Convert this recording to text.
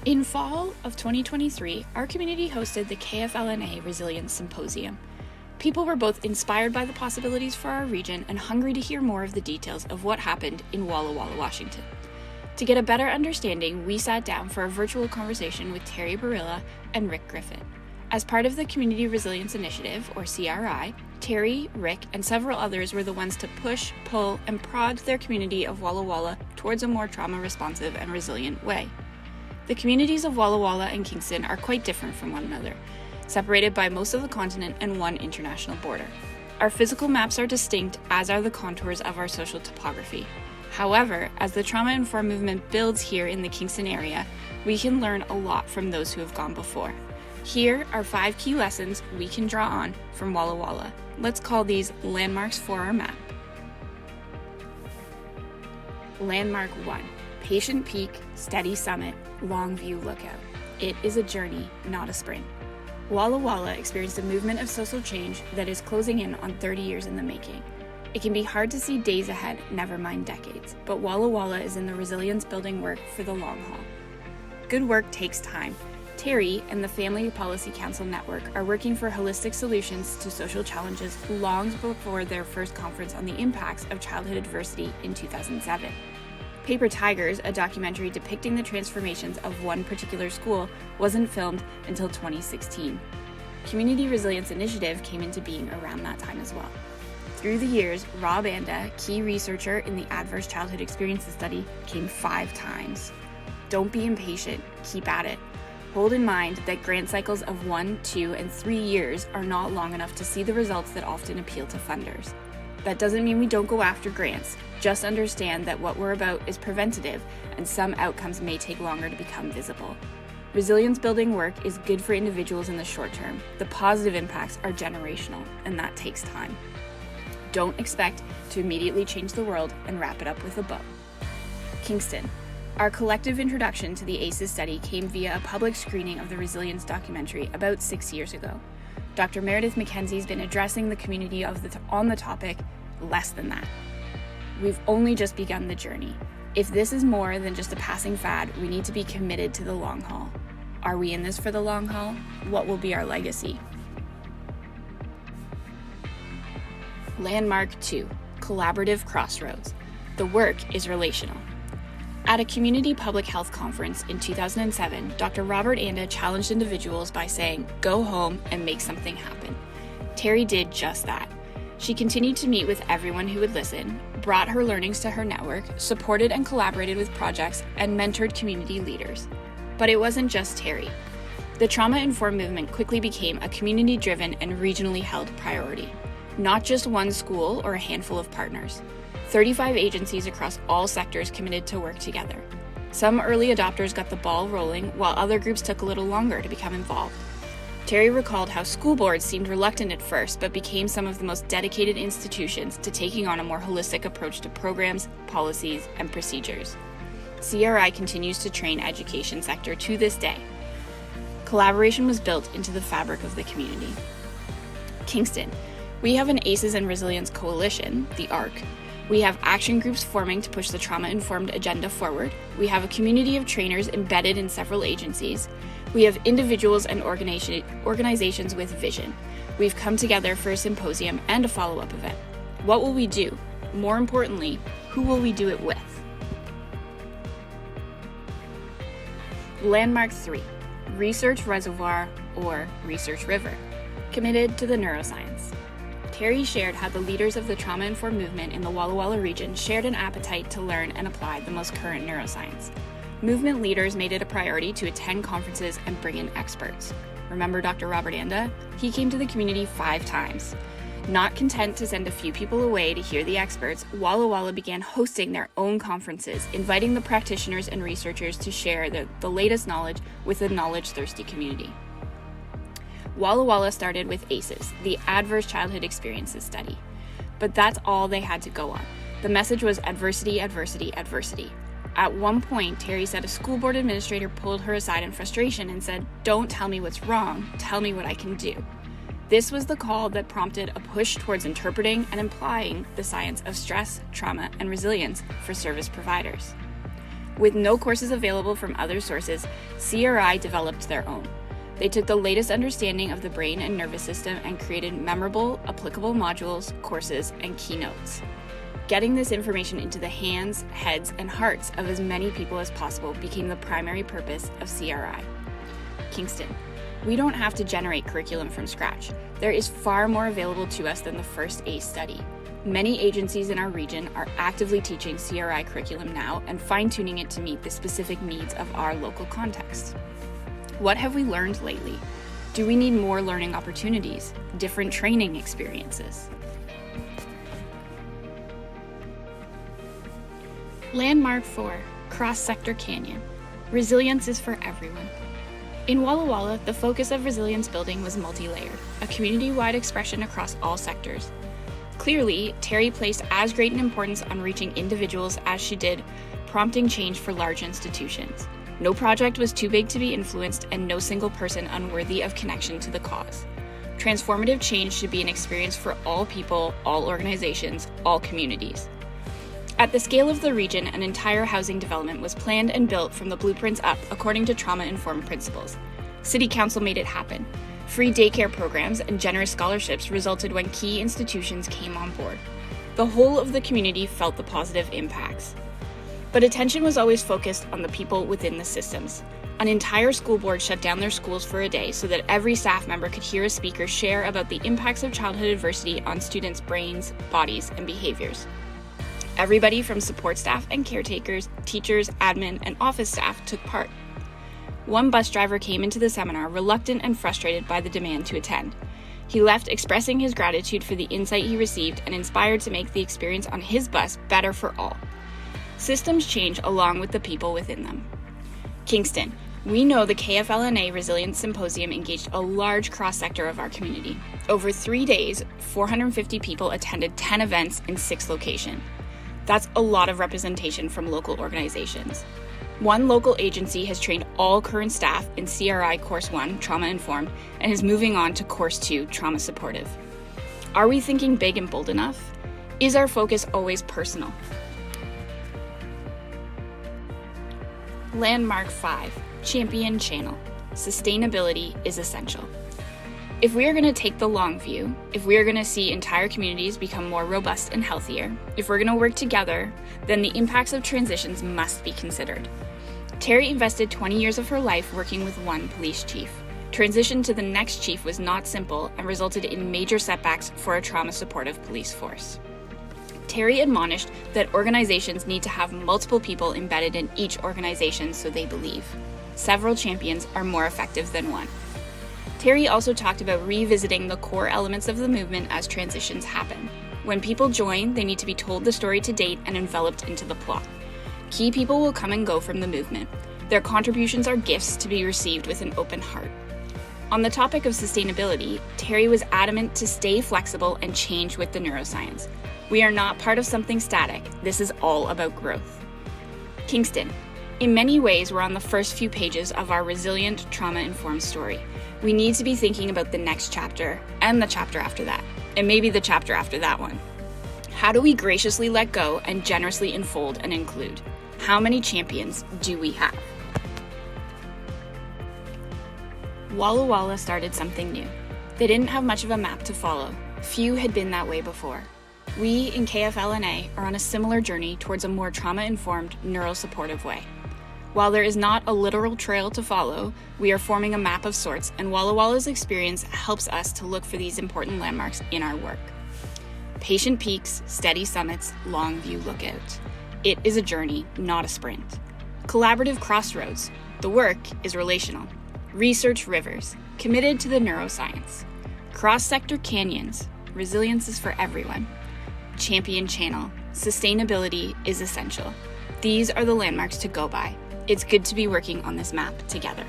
In fall of 2023, our community hosted the KFLA Resilience Symposium. People were both inspired by the possibilities for our region and hungry to hear more of the details of what happened in Walla Walla, Washington. To get a better understanding, we sat down for a virtual conversation with Terry Barilla and Rick Griffin. As part of the Community Resilience Initiative, or CRI, Terry, Rick, and several others were the ones to push, pull, and prod their community of Walla Walla towards a more trauma-responsive and resilient way. The communities of Walla Walla and Kingston are quite different from one another, separated by most of the continent and one international border. Our physical maps are distinct, as are the contours of our social topography. However, as the trauma-informed movement builds here in the Kingston area, we can learn a lot from those who have gone before. Here are 5 key lessons we can draw on from Walla Walla. Let's call these landmarks for our map. Landmark 1. Patient peak, steady summit, long view lookout. It is a journey, not a sprint. Walla Walla experienced a movement of social change that is closing in on 30 years in the making. It can be hard to see days ahead, never mind decades, but Walla Walla is in the resilience building work for the long haul. Good work takes time. Terry and the Family Policy Council Network are working for holistic solutions to social challenges long before their first conference on the impacts of childhood adversity in 2007. Paper Tigers, a documentary depicting the transformations of one particular school, wasn't filmed until 2016. Community Resilience Initiative came into being around that time as well. Through the years, Rob Anda, key researcher in the Adverse Childhood Experiences Study, came 5 times. Don't be impatient, keep at it. Hold in mind that grant cycles of 1, 2, and 3 years are not long enough to see the results that often appeal to funders. That doesn't mean we don't go after grants, just understand that what we're about is preventative and some outcomes may take longer to become visible. Resilience building work is good for individuals in the short term. The positive impacts are generational, and that takes time. Don't expect to immediately change the world and wrap it up with a bow. Kingston. Our collective introduction to the ACEs study came via a public screening of the Resilience documentary about 6 years ago. Dr. Meredith McKenzie's been addressing the community on the topic less than that. We've only just begun the journey. If this is more than just a passing fad, we need to be committed to the long haul. Are we in this for the long haul? What will be our legacy? Landmark 2, Collaborative Crossroads. The work is relational. At a community public health conference in 2007, Dr. Robert Anda challenged individuals by saying, "Go home and make something happen." Terry did just that. She continued to meet with everyone who would listen, brought her learnings to her network, supported and collaborated with projects, and mentored community leaders. But it wasn't just Terry. The trauma-informed movement quickly became a community-driven and regionally held priority. Not just one school or a handful of partners. 35 agencies across all sectors committed to work together. Some early adopters got the ball rolling, while other groups took a little longer to become involved. Terry recalled how school boards seemed reluctant at first, but became some of the most dedicated institutions to taking on a more holistic approach to programs, policies, and procedures. CRI continues to train education sector to this day. Collaboration was built into the fabric of the community. Kingston. We have an ACEs and Resilience Coalition, the ARC. We have action groups forming to push the trauma-informed agenda forward. We have a community of trainers embedded in several agencies. We have individuals and organizations with vision. We've come together for a symposium and a follow-up event. What will we do? More importantly, who will we do it with? Landmark 3, Research Reservoir or Research River. Committed to the neuroscience. Terry shared how the leaders of the trauma-informed movement in the Walla Walla region shared an appetite to learn and apply the most current neuroscience. Movement leaders made it a priority to attend conferences and bring in experts. Remember Dr. Robert Anda? He came to the community 5 times. Not content to send a few people away to hear the experts, Walla Walla began hosting their own conferences, inviting the practitioners and researchers to share the latest knowledge with the knowledge-thirsty community. Walla Walla started with ACEs, the Adverse Childhood Experiences Study. But that's all they had to go on. The message was adversity, adversity, adversity. At one point, Terry said a school board administrator pulled her aside in frustration and said, "Don't tell me what's wrong, tell me what I can do." This was the call that prompted a push towards interpreting and applying the science of stress, trauma, and resilience for service providers. With no courses available from other sources, CRI developed their own. They took the latest understanding of the brain and nervous system and created memorable, applicable modules, courses, and keynotes. Getting this information into the hands, heads, and hearts of as many people as possible became the primary purpose of CRI. Kingston. We don't have to generate curriculum from scratch. There is far more available to us than the first ACE study. Many agencies in our region are actively teaching CRI curriculum now and fine-tuning it to meet the specific needs of our local context. What have we learned lately? Do we need more learning opportunities, different training experiences? Landmark 4, Cross-Sector Canyon. Resilience is for everyone. In Walla Walla, the focus of resilience building was multi-layered, a community-wide expression across all sectors. Clearly, Terry placed as great an importance on reaching individuals as she did prompting change for large institutions. No project was too big to be influenced and no single person unworthy of connection to the cause. Transformative change should be an experience for all people, all organizations, all communities. At the scale of the region, an entire housing development was planned and built from the blueprints up according to trauma-informed principles. City Council made it happen. Free daycare programs and generous scholarships resulted when key institutions came on board. The whole of the community felt the positive impacts. But attention was always focused on the people within the systems. An entire school board shut down their schools for a day so that every staff member could hear a speaker share about the impacts of childhood adversity on students' brains, bodies, and behaviors. Everybody from support staff and caretakers, teachers, admin, and office staff took part. One bus driver came into the seminar reluctant and frustrated by the demand to attend. He left expressing his gratitude for the insight he received and inspired to make the experience on his bus better for all. Systems change along with the people within them. Kingston. We know the KFLA Resilience Symposium engaged a large cross-sector of our community. Over 3 days, 450 people attended 10 events in 6 locations. That's a lot of representation from local organizations. One local agency has trained all current staff in CRI Course 1, Trauma Informed, and is moving on to Course 2, Trauma Supportive. Are we thinking big and bold enough? Is our focus always personal? Landmark 5, Champion Channel. Sustainability is essential. If we are going to take the long view, if we are going to see entire communities become more robust and healthier, if we're going to work together, then the impacts of transitions must be considered. Terry invested 20 years of her life working with one police chief. Transition to the next chief was not simple and resulted in major setbacks for a trauma-supportive police force. Terry admonished that organizations need to have multiple people embedded in each organization so they believe. Several champions are more effective than one. Terry also talked about revisiting the core elements of the movement as transitions happen. When people join, they need to be told the story to date and enveloped into the plot. Key people will come and go from the movement. Their contributions are gifts to be received with an open heart. On the topic of sustainability, Terry was adamant to stay flexible and change with the neuroscience. We are not part of something static. This is all about growth. Kingston. In many ways, we're on the first few pages of our resilient, trauma-informed story. We need to be thinking about the next chapter, and the chapter after that, and maybe the chapter after that one. How do we graciously let go and generously enfold and include? How many champions do we have? Walla Walla started something new. They didn't have much of a map to follow. Few had been that way before. We in KFLA are on a similar journey towards a more trauma-informed, neural-supportive way. While there is not a literal trail to follow, we are forming a map of sorts, and Walla Walla's experience helps us to look for these important landmarks in our work. Patient peaks, steady summits, long view lookout. It is a journey, not a sprint. Collaborative crossroads. The work is relational. Research rivers, committed to the neuroscience. Cross-sector canyons. Resilience is for everyone. Champion channel. Sustainability is essential. These are the landmarks to go by. It's good to be working on this map together.